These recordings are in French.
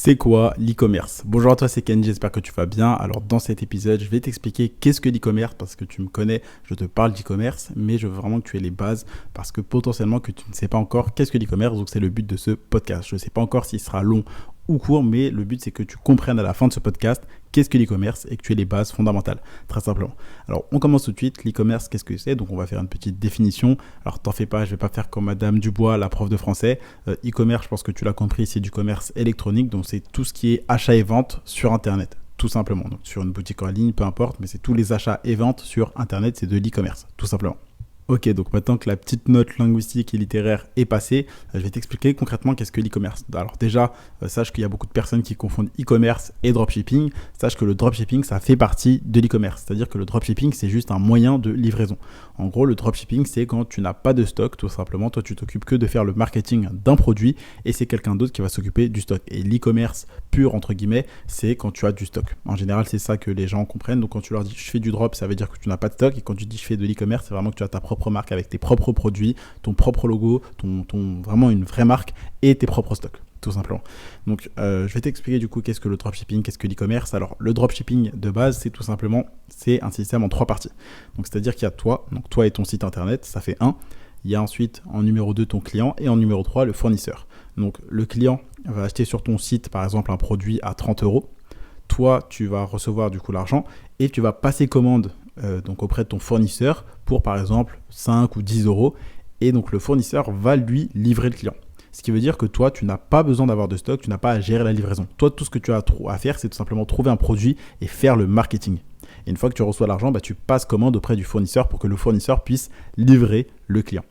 C'est quoi l'e-commerce? Bonjour à toi, c'est Ken, j'espère que tu vas bien. Alors dans cet épisode, je vais t'expliquer qu'est-ce que l'e-commerce parce que tu me connais, je te parle d'e-commerce, mais je veux vraiment que tu aies les bases parce que potentiellement que tu ne sais pas encore qu'est-ce que l'e-commerce, donc c'est le but de ce podcast. Je ne sais pas encore s'il sera long ou court, mais le but c'est que tu comprennes à la fin de ce podcast qu'est-ce que l'e-commerce et que tu aies les bases fondamentales, très simplement. Alors on commence tout de suite, l'e-commerce qu'est-ce que c'est? Donc on va faire une petite définition. Alors t'en fais pas, je vais pas faire comme Madame Dubois, la prof de français. E-commerce, je pense que tu l'as compris, c'est du commerce électronique, donc c'est tout ce qui est achat et vente sur Internet, tout simplement. Donc sur une boutique en ligne, peu importe, mais c'est tous les achats et ventes sur Internet, c'est de l'e-commerce, tout simplement. Ok, donc maintenant que la petite note linguistique et littéraire est passée, je vais t'expliquer concrètement qu'est-ce que l'e-commerce. Alors déjà, sache qu'il y a beaucoup de personnes qui confondent e-commerce et dropshipping. Sache que le dropshipping, ça fait partie de l'e-commerce. C'est-à-dire que le dropshipping, c'est juste un moyen de livraison. En gros, le dropshipping, c'est quand tu n'as pas de stock, tout simplement. Toi, tu t'occupes que de faire le marketing d'un produit et c'est quelqu'un d'autre qui va s'occuper du stock. Et l'e-commerce pur, entre guillemets, c'est quand tu as du stock. En général, c'est ça que les gens comprennent. Donc quand tu leur dis « je fais du drop », ça veut dire que tu n'as pas de stock. Et quand tu dis « je fais de l'e-commerce », c'est vraiment que tu as ta propre marque avec tes propres produits, ton propre logo, vraiment une vraie marque et tes propres stocks, tout simplement. Donc, je vais t'expliquer du coup qu'est-ce que le dropshipping, qu'est-ce que l'e-commerce. Alors, le dropshipping de base, c'est tout simplement, c'est un système en 3 parties. Donc, c'est-à-dire qu'il y a toi, donc toi et ton site internet, ça fait 1. Il y a ensuite en numéro 2 ton client et en numéro 3 le fournisseur. Donc, le client va acheter sur ton site, par exemple, un produit à 30 euros. Toi, tu vas recevoir du coup l'argent et tu vas passer commande donc auprès de ton fournisseur pour par exemple 5 ou 10 euros et donc le fournisseur va lui livrer le client. Ce qui veut dire que toi, tu n'as pas besoin d'avoir de stock, tu n'as pas à gérer la livraison. Toi, tout ce que tu as à faire, c'est tout simplement trouver un produit et faire le marketing. Et une fois que tu reçois l'argent, tu passes commande auprès du fournisseur pour que le fournisseur puisse livrer le client.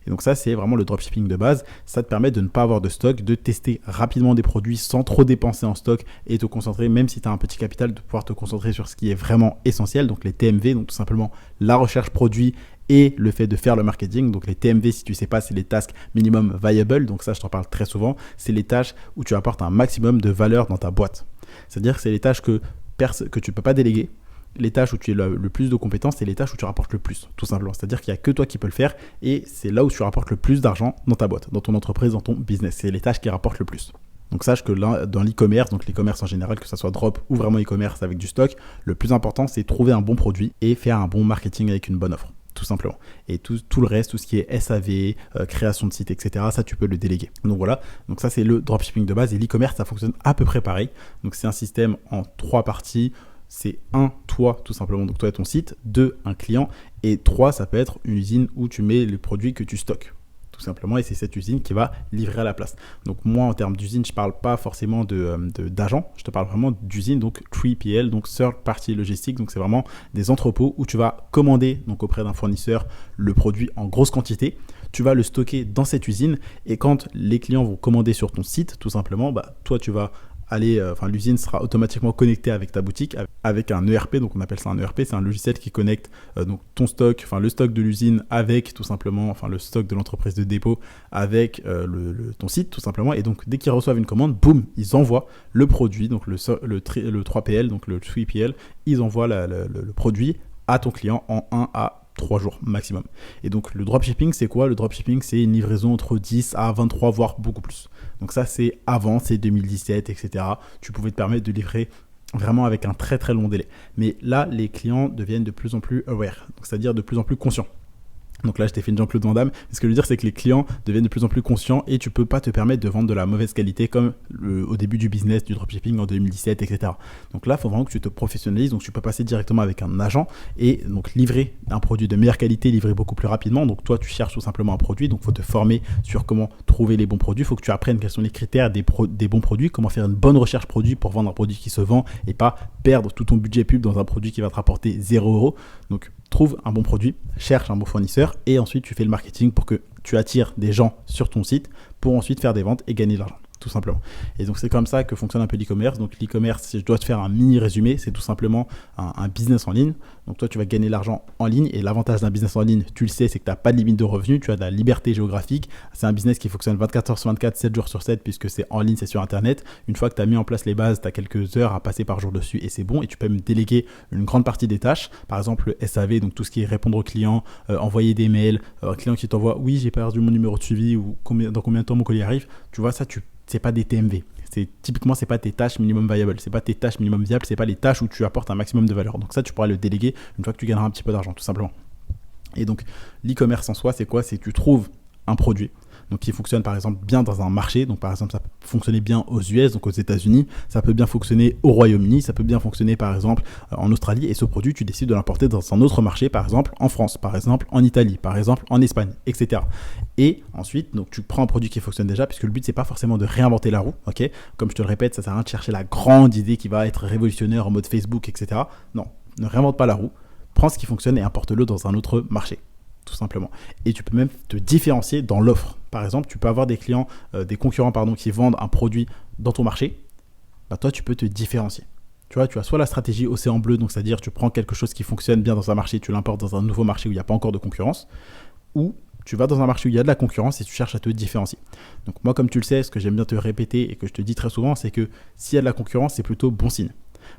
Et donc ça, c'est vraiment le dropshipping de base. Ça te permet de ne pas avoir de stock, de tester rapidement des produits sans trop dépenser en stock et te concentrer, même si tu as un petit capital, de pouvoir te concentrer sur ce qui est vraiment essentiel. Donc les TMV, donc tout simplement la recherche produit et le fait de faire le marketing. Donc les TMV, si tu ne sais pas, c'est les tasks minimum viable. Donc ça, je t'en parle très souvent. C'est les tâches où tu apportes un maximum de valeur dans ta boîte. C'est-à-dire que c'est les tâches que tu ne peux pas déléguer. Les tâches où tu as le plus de compétences, c'est les tâches où tu rapportes le plus, tout simplement. C'est-à-dire qu'il n'y a que toi qui peux le faire et c'est là où tu rapportes le plus d'argent dans ta boîte, dans ton entreprise, dans ton business. C'est les tâches qui rapportent le plus. Donc sache que là, dans l'e-commerce, donc l'e-commerce en général, que ce soit drop ou vraiment e-commerce avec du stock, le plus important, c'est trouver un bon produit et faire un bon marketing avec une bonne offre, tout simplement. Et tout le reste, tout ce qui est SAV, création de site, etc., ça, tu peux le déléguer. Donc voilà, donc ça, c'est le dropshipping de base et l'e-commerce, ça fonctionne à peu près pareil. Donc c'est un système en 3 parties. C'est 1, toi, tout simplement, donc toi et ton site. 2, un client. Et 3, ça peut être une usine où tu mets les produits que tu stockes, tout simplement. Et c'est cette usine qui va livrer à la place. Donc moi, en termes d'usine, je ne parle pas forcément d'agent. Je te parle vraiment d'usine, donc 3PL, donc Third Party Logistique. Donc c'est vraiment des entrepôts où tu vas commander donc auprès d'un fournisseur le produit en grosse quantité. Tu vas le stocker dans cette usine. Et quand les clients vont commander sur ton site, tout simplement, toi, tu vas l'usine sera automatiquement connectée avec ta boutique, avec un ERP, donc on appelle ça un ERP, c'est un logiciel qui connecte donc ton stock, le stock de l'usine avec tout simplement, le stock de l'entreprise de dépôt avec ton site tout simplement, et donc dès qu'ils reçoivent une commande, boum, ils envoient le produit, donc le 3PL, donc le 3PL, ils envoient le produit à ton client en 1 à 3 jours maximum. Et donc le dropshipping, c'est quoi? Le dropshipping, c'est une livraison entre 10 à 23, voire beaucoup plus. Donc ça, c'est avant, c'est 2017, etc. Tu pouvais te permettre de livrer vraiment avec un très très long délai. Mais là, les clients deviennent de plus en plus aware, donc c'est-à-dire de plus en plus conscients. Donc là, je t'ai fait une Jean-Claude Van Damme. Ce que je veux dire, c'est que les clients deviennent de plus en plus conscients et tu peux pas te permettre de vendre de la mauvaise qualité comme au début du business du dropshipping en 2017, etc. Donc là, il faut vraiment que tu te professionnalises. Donc tu peux passer directement avec un agent et donc livrer un produit de meilleure qualité, livrer beaucoup plus rapidement. Donc toi, tu cherches tout simplement un produit. Donc il faut te former sur comment trouver les bons produits. Il faut que tu apprennes quels sont les critères des bons produits, comment faire une bonne recherche produit pour vendre un produit qui se vend et pas perdre tout ton budget pub dans un produit qui va te rapporter 0 €. Donc trouve un bon produit, cherche un bon fournisseur et ensuite tu fais le marketing pour que tu attires des gens sur ton site pour ensuite faire des ventes et gagner de l'argent, tout simplement. Et donc c'est comme ça que fonctionne un peu l'e-commerce. Donc l'e-commerce, si je dois te faire un mini résumé, c'est tout simplement un business en ligne. Donc toi, tu vas gagner l'argent en ligne et l'avantage d'un business en ligne, tu le sais, c'est que tu n'as pas de limite de revenus, tu as de la liberté géographique. C'est un business qui fonctionne 24 heures sur 24, 7 jours sur 7 puisque c'est en ligne, c'est sur Internet. Une fois que tu as mis en place les bases, tu as quelques heures à passer par jour dessus et c'est bon. Et tu peux me déléguer une grande partie des tâches. Par exemple, le SAV, donc tout ce qui est répondre aux clients, envoyer des mails, un client qui t'envoie « oui, j'ai perdu mon numéro de suivi » ou « dans combien de temps mon colis arrive ?» Tu vois, ça, c'est pas des TMV. Typiquement, c'est pas tes tâches minimum viables, c'est pas tes tâches minimum viables, c'est pas les tâches où tu apportes un maximum de valeur. Donc ça, tu pourras le déléguer une fois que tu gagneras un petit peu d'argent, tout simplement. Et donc, l'e-commerce en soi, c'est quoi? C'est que tu trouves un produit donc qui fonctionne par exemple bien dans un marché. Donc par exemple, ça peut fonctionner bien aux US, donc aux États-Unis, ça peut bien fonctionner au Royaume-Uni, ça peut bien fonctionner par exemple en Australie. Et ce produit, tu décides de l'importer dans un autre marché, par exemple en France, par exemple en Italie, par exemple en Espagne, etc. Et ensuite, donc tu prends un produit qui fonctionne déjà, puisque le but c'est pas forcément de réinventer la roue, ok? Comme je te le répète, ça sert à rien de chercher la grande idée qui va être révolutionnaire en mode Facebook, etc. Non, ne réinvente pas la roue. Prends ce qui fonctionne et importe-le dans un autre marché, tout simplement. Et tu peux même te différencier dans l'offre. Par exemple, tu peux avoir des clients, des concurrents qui vendent un produit dans ton marché. Bah toi, tu peux te différencier. Tu vois, tu as soit la stratégie océan bleu, donc c'est-à-dire tu prends quelque chose qui fonctionne bien dans un marché, tu l'importes dans un nouveau marché où il n'y a pas encore de concurrence, ou tu vas dans un marché où il y a de la concurrence et tu cherches à te différencier. Donc moi, comme tu le sais, ce que j'aime bien te répéter et que je te dis très souvent, c'est que s'il y a de la concurrence, c'est plutôt bon signe.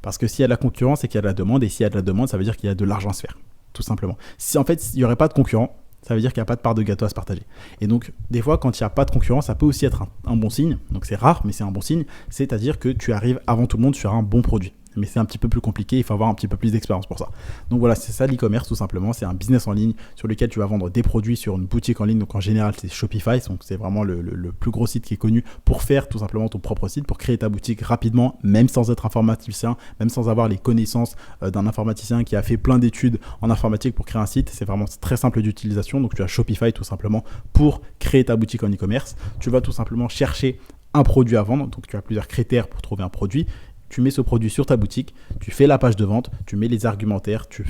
Parce que s'il y a de la concurrence, c'est qu'il y a de la demande, et s'il y a de la demande, ça veut dire qu'il y a de l'argent à se faire, tout simplement. Si en fait, il n'y aurait pas de concurrent, ça veut dire qu'il n'y a pas de part de gâteau à se partager. Et donc, des fois, quand il n'y a pas de concurrence, ça peut aussi être un bon signe. Donc, c'est rare, mais c'est un bon signe. C'est-à-dire que tu arrives avant tout le monde sur un bon produit. Mais c'est un petit peu plus compliqué, il faut avoir un petit peu plus d'expérience pour ça. Donc voilà, c'est ça l'e-commerce tout simplement. C'est un business en ligne sur lequel tu vas vendre des produits sur une boutique en ligne. Donc en général, c'est Shopify. Donc c'est vraiment le plus gros site qui est connu pour faire tout simplement ton propre site, pour créer ta boutique rapidement, même sans être informaticien, même sans avoir les connaissances d'un informaticien qui a fait plein d'études en informatique pour créer un site. C'est vraiment très simple d'utilisation. Donc tu as Shopify tout simplement pour créer ta boutique en e-commerce. Tu vas tout simplement chercher un produit à vendre. Donc tu as plusieurs critères pour trouver un produit. Tu mets ce produit sur ta boutique, tu fais la page de vente, tu mets les argumentaires, tu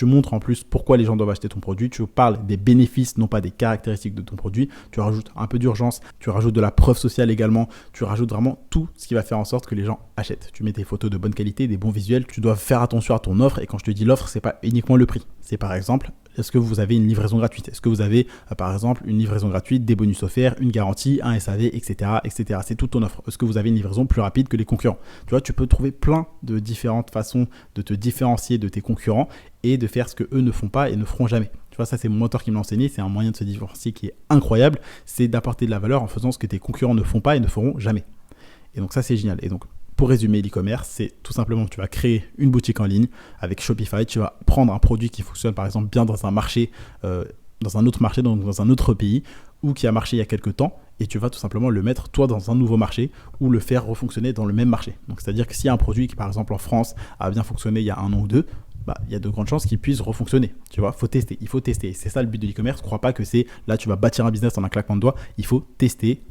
montres en plus pourquoi les gens doivent acheter ton produit, tu parles des bénéfices, non pas des caractéristiques de ton produit, tu rajoutes un peu d'urgence, tu rajoutes de la preuve sociale également, tu rajoutes vraiment tout ce qui va faire en sorte que les gens achètent. Tu mets des photos de bonne qualité, des bons visuels, tu dois faire attention à ton offre, et quand je te dis l'offre, c'est pas uniquement le prix. C'est par exemple, est-ce que vous avez une livraison gratuite? Est-ce que vous avez, par exemple, une livraison gratuite, des bonus offerts, une garantie, un SAV, etc., etc. C'est toute ton offre. Est-ce que vous avez une livraison plus rapide que les concurrents? Tu vois, tu peux trouver plein de différentes façons de te différencier de tes concurrents et de faire ce que eux ne font pas et ne feront jamais. Tu vois, ça, c'est mon mentor qui me l'a enseigné. C'est un moyen de se différencier qui est incroyable. C'est d'apporter de la valeur en faisant ce que tes concurrents ne font pas et ne feront jamais. Et donc, ça, c'est génial. Et donc, pour résumer, l'e-commerce, c'est tout simplement que tu vas créer une boutique en ligne avec Shopify. Tu vas prendre un produit qui fonctionne par exemple bien dans un marché, dans un autre marché, donc dans un autre pays, ou qui a marché il y a quelques temps, et tu vas tout simplement le mettre toi dans un nouveau marché ou le faire refonctionner dans le même marché. Donc c'est-à-dire que s'il y a un produit qui par exemple en France a bien fonctionné il y a 1 an ou 2, il y a de grandes chances qu'il puisse refonctionner. Tu vois, il faut tester. C'est ça le but de l'e-commerce. Crois pas que c'est là tu vas bâtir un business en un claquement de doigts. Il faut tester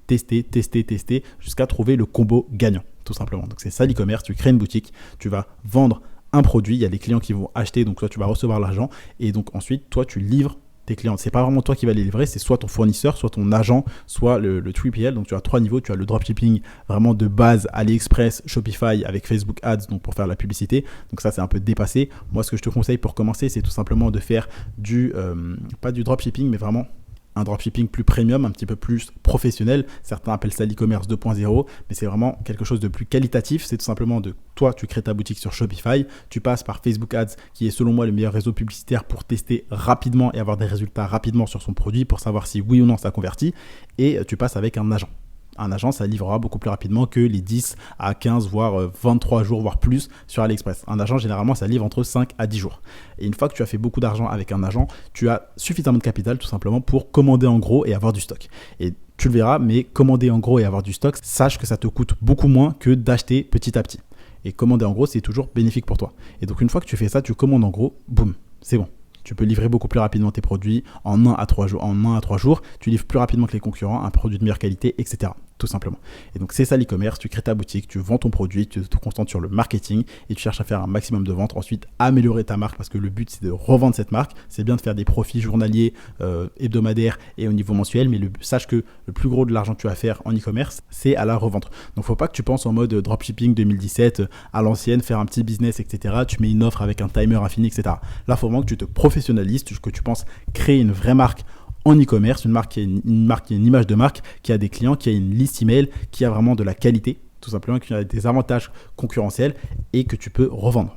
jusqu'à trouver le combo gagnant, tout simplement. Donc c'est ça l'e-commerce. Tu crées une boutique, tu vas vendre un produit, il y a des clients qui vont acheter, donc toi tu vas recevoir l'argent, et donc ensuite toi tu livres tes clients. C'est pas vraiment toi qui vas les livrer, c'est soit ton fournisseur, soit ton agent, soit le 3PL. Donc tu as 3 niveaux, tu as le dropshipping vraiment de base, AliExpress, Shopify avec Facebook Ads, donc pour faire la publicité. Donc ça c'est un peu dépassé. Moi ce que je te conseille pour commencer, c'est tout simplement de faire pas du dropshipping, mais vraiment un dropshipping plus premium, un petit peu plus professionnel. Certains appellent ça l'e-commerce 2.0, mais c'est vraiment quelque chose de plus qualitatif. C'est tout simplement toi, tu crées ta boutique sur Shopify, tu passes par Facebook Ads, qui est selon moi le meilleur réseau publicitaire pour tester rapidement et avoir des résultats rapidement sur son produit pour savoir si oui ou non ça convertit, et tu passes avec un agent. Un agent, ça livrera beaucoup plus rapidement que les 10 à 15, voire 23 jours, voire plus sur AliExpress. Un agent, généralement, ça livre entre 5 à 10 jours. Et une fois que tu as fait beaucoup d'argent avec un agent, tu as suffisamment de capital, tout simplement, pour commander en gros et avoir du stock. Et tu le verras, mais commander en gros et avoir du stock, sache que ça te coûte beaucoup moins que d'acheter petit à petit. Et commander en gros, c'est toujours bénéfique pour toi. Et donc, une fois que tu fais ça, tu commandes en gros, boum, c'est bon. Tu peux livrer beaucoup plus rapidement tes produits en 1 à 3 jours. Tu livres plus rapidement que les concurrents, un produit de meilleure qualité, etc. Tout simplement. Et donc c'est ça l'e-commerce, tu crées ta boutique, tu vends ton produit, tu te concentres sur le marketing et tu cherches à faire un maximum de ventes. Ensuite, améliorer ta marque parce que le but c'est de revendre cette marque. C'est bien de faire des profits journaliers, hebdomadaires et au niveau mensuel, mais sache que le plus gros de l'argent que tu vas faire en e-commerce, c'est à la revente. Donc faut pas que tu penses en mode dropshipping 2017 à l'ancienne, faire un petit business, etc. Tu mets une offre avec un timer infini, etc. Là, il faut vraiment que tu te professionnalises, que tu penses créer une vraie marque en e-commerce, une marque qui a une image de marque, qui a des clients, qui a une liste email, qui a vraiment de la qualité, tout simplement, qui a des avantages concurrentiels et que tu peux revendre.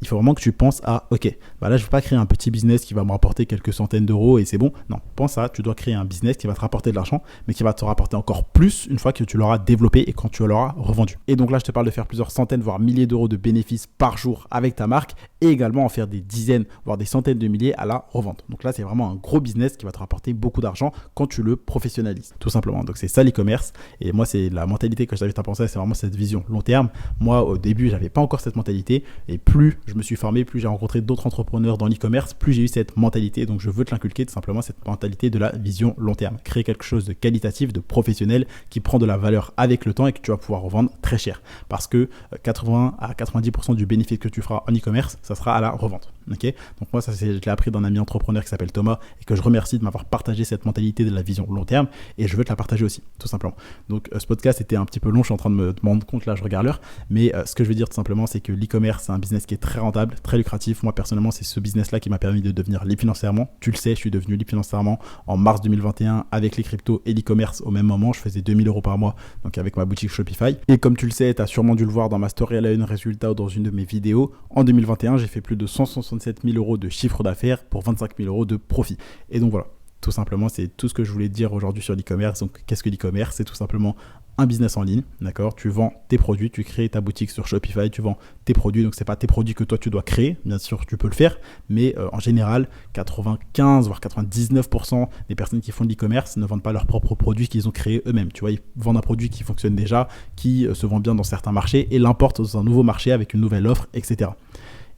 il faut vraiment que tu penses à, ok, bah là je ne vais pas créer un petit business qui va me rapporter quelques centaines d'euros et c'est bon. Non, pense à, tu dois créer un business qui va te rapporter de l'argent, mais qui va te rapporter encore plus une fois que tu l'auras développé et quand tu l'auras revendu. Et donc là, je te parle de faire plusieurs centaines, voire milliers d'euros de bénéfices par jour avec ta marque et également en faire des dizaines, voire des centaines de milliers à la revente. Donc là, c'est vraiment un gros business qui va te rapporter beaucoup d'argent quand tu le professionnalises, tout simplement. Donc c'est ça l'e-commerce. Et moi, c'est la mentalité que je t'invite à penser, c'est vraiment cette vision long terme. Moi, au début, j'avais pas encore cette mentalité et plus je me suis formé, plus j'ai rencontré d'autres entrepreneurs dans l'e-commerce, plus j'ai eu cette mentalité. Donc je veux te l'inculquer tout simplement, cette mentalité de la vision long terme. Créer quelque chose de qualitatif, de professionnel, qui prend de la valeur avec le temps et que tu vas pouvoir revendre très cher. Parce que 80 à 90% du bénéfice que tu feras en e-commerce, ça sera à la revente. Okay, donc moi, je l'ai appris d'un ami entrepreneur qui s'appelle Thomas et que je remercie de m'avoir partagé cette mentalité de la vision long terme et je veux te la partager aussi, tout simplement. Donc ce podcast était un petit peu long, je suis en train de me rendre compte, là je regarde l'heure, mais ce que je veux dire tout simplement, c'est que l'e-commerce, c'est un business qui est très rentable, très lucratif. Moi personnellement, c'est ce business-là qui m'a permis de devenir libre financièrement. Tu le sais, je suis devenu libre financièrement en mars 2021 avec les cryptos et l'e-commerce au même moment. Je faisais 2000 € par mois, donc avec ma boutique Shopify. Et comme tu le sais, tu as sûrement dû le voir dans ma story à la une résultat ou dans une de mes vidéos, en 2021, j'ai fait plus de 167 000 € de chiffre d'affaires pour 25 000 € de profit. Et donc voilà, tout simplement, c'est tout ce que je voulais te dire aujourd'hui sur l'e-commerce. Donc qu'est-ce que l'e-commerce? C'est tout simplement un business en ligne, d'accord? Tu vends tes produits, tu crées ta boutique sur Shopify, tu vends tes produits, donc c'est pas tes produits que toi tu dois créer, bien sûr tu peux le faire, mais en général 95 voire 99% des personnes qui font de l'e-commerce ne vendent pas leurs propres produits qu'ils ont créés eux-mêmes, tu vois, ils vendent un produit qui fonctionne déjà, qui se vend bien dans certains marchés et l'importent dans un nouveau marché avec une nouvelle offre, etc.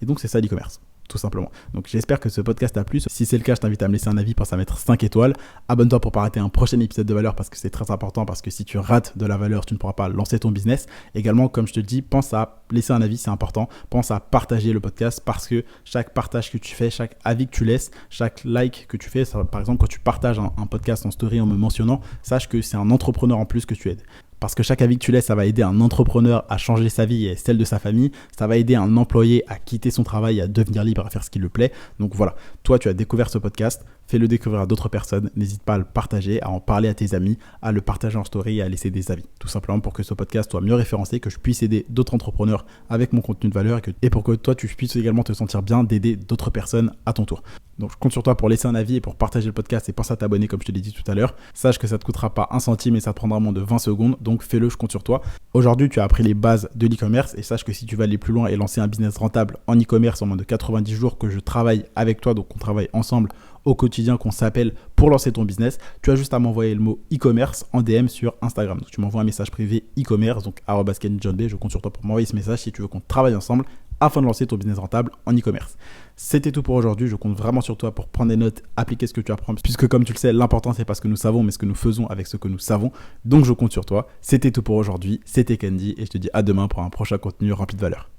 Et donc c'est ça l'e-commerce, tout simplement. Donc j'espère que ce podcast t'a plu. Si c'est le cas, je t'invite à me laisser un avis, pense à mettre 5 étoiles. Abonne-toi pour pas rater un prochain épisode de valeur parce que c'est très important, parce que si tu rates de la valeur, tu ne pourras pas lancer ton business. Également, comme je te le dis, pense à laisser un avis, c'est important. Pense à partager le podcast parce que chaque partage que tu fais, chaque avis que tu laisses, chaque like que tu fais, ça, par exemple, quand tu partages un podcast en story en me mentionnant, sache que c'est un entrepreneur en plus que tu aides. Parce que chaque avis que tu laisses, ça va aider un entrepreneur à changer sa vie et celle de sa famille. Ça va aider un employé à quitter son travail, à devenir libre, à faire ce qui lui plaît. Donc voilà, toi, tu as découvert ce podcast. Fais-le découvrir à d'autres personnes. N'hésite pas à le partager, à en parler à tes amis, à le partager en story et à laisser des avis. Tout simplement pour que ce podcast soit mieux référencé, que je puisse aider d'autres entrepreneurs avec mon contenu de valeur et pour que toi, tu puisses également te sentir bien d'aider d'autres personnes à ton tour. Donc je compte sur toi pour laisser un avis et pour partager le podcast et pense à t'abonner comme je te l'ai dit tout à l'heure. Sache que ça ne te coûtera pas un centime et ça te prendra moins de 20 secondes. Donc fais-le, je compte sur toi. Aujourd'hui, tu as appris les bases de l'e-commerce et sache que si tu vas aller plus loin et lancer un business rentable en e-commerce en moins de 90 jours que je travaille avec toi, donc on travaille ensemble au quotidien, qu'on s'appelle pour lancer ton business, tu as juste à m'envoyer le mot e-commerce en DM sur Instagram. Donc tu m'envoies un message privé e-commerce, donc @kenjohnb. Je compte sur toi pour m'envoyer ce message si tu veux qu'on travaille ensemble afin de lancer ton business rentable en e-commerce. C'était tout pour aujourd'hui. Je compte vraiment sur toi pour prendre des notes, appliquer ce que tu apprends, puisque comme tu le sais, l'important c'est pas ce que nous savons, mais ce que nous faisons avec ce que nous savons. Donc je compte sur toi. C'était tout pour aujourd'hui. C'était Candy et je te dis à demain pour un prochain contenu rempli de valeur.